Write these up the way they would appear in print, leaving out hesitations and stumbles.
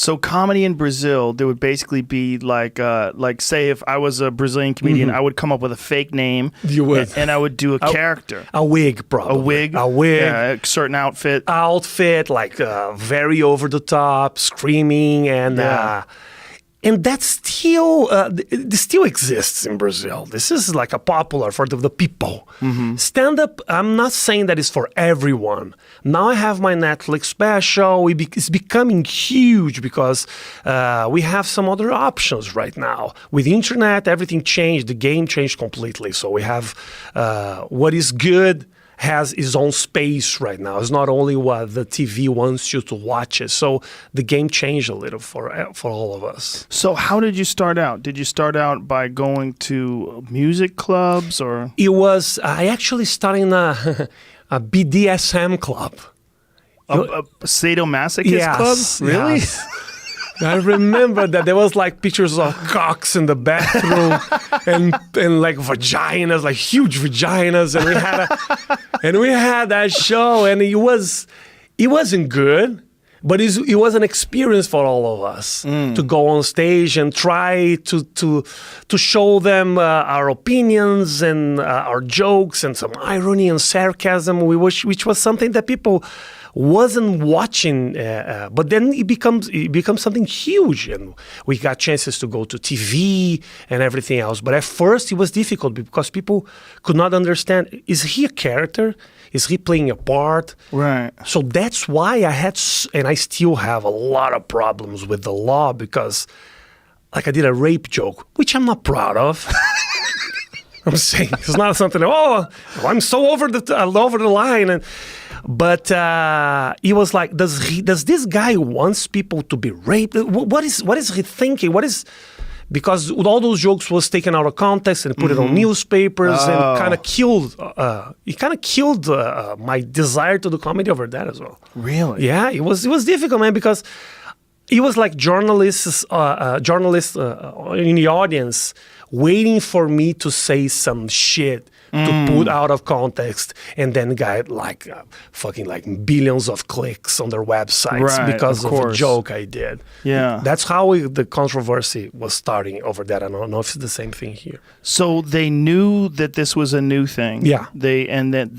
So comedy in Brazil, there would basically be like say if I was a Brazilian comedian, I would come up with a fake name. You would. And I would do a character. A wig, probably. A wig. Yeah, a certain outfit. Like very over the top, screaming, and that still exists in Brazil. This is like a popular for the people. Stand-up, I'm not saying that it's for everyone. Now I have my Netflix special. It's becoming huge because we have some other options right now. With the internet, everything changed. The game changed completely. So we have what is good has its own space right now. It's not only what the TV wants you to watch it. So the game changed a little for all of us. So how did you start out? Did you start out by going to music clubs or? I actually started in a BDSM club. A sadomasochist club? Really? Yes. I remember that there was like pictures of cocks in the bathroom and like vaginas, like huge vaginas, and we had that show, and it wasn't good, but it was an experience for all of us to go on stage and try to show them our opinions and our jokes and some irony and sarcasm, which was something that people wasn't watching, but then it becomes something huge, and we got chances to go to TV and everything else. But at first it was difficult because people could not understand, is he a character? Is he playing a part? Right. So that's why I had, and I still have a lot of problems with the law, because like I did a rape joke, which I'm not proud of. I'm saying it's not something, I'm so over the line. But he was like, does this guy wants people to be raped? What is he thinking? Because all those jokes was taken out of context and put it on newspapers and kind of killed. It kind of killed my desire to do comedy over that as well. Really? Yeah, it was difficult, man, because it was like journalists in the audience waiting for me to say some shit to put out of context, and then got like fucking like billions of clicks on their websites because of a joke I did. Yeah, that's how the controversy was starting over that. I don't know if it's the same thing here. So they knew that this was a new thing. Yeah,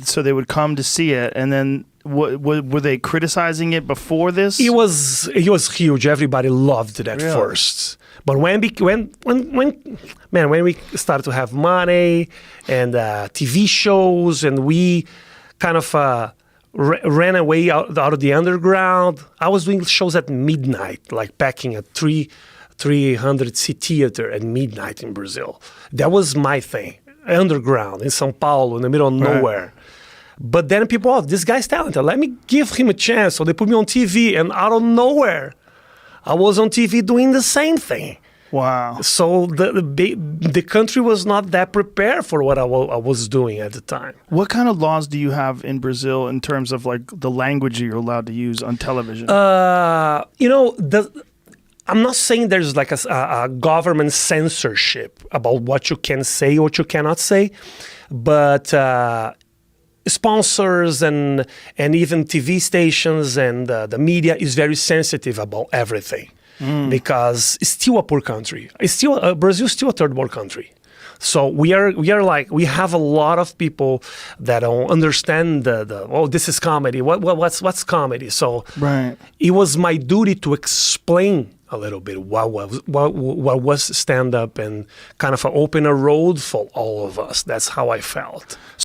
so they would come to see it, and then were they criticizing it before this? It was huge. Everybody loved it at first. But when we started to have money and TV shows, and we kind of ran away out of the underground, I was doing shows at midnight, like packing a 300-seat theater at midnight in Brazil. That was my thing, underground in São Paulo, in the middle of nowhere. But then people, this guy's talented, let me give him a chance. So they put me on TV, and out of nowhere, I was on TV doing the same thing. Wow. So the country was not that prepared for what I was doing at the time. What kind of laws do you have in Brazil in terms of like the language you're allowed to use on television? I'm not saying there's like a government censorship about what you can say or what you cannot say, but sponsors and even TV stations and the media is very sensitive about everything because it's still a poor country. It's still Brazil is still a third world country. So we have a lot of people that don't understand this is comedy. What's comedy? So it was my duty to explain a little bit what was stand up and kind of open a road for all of us. That's how I felt.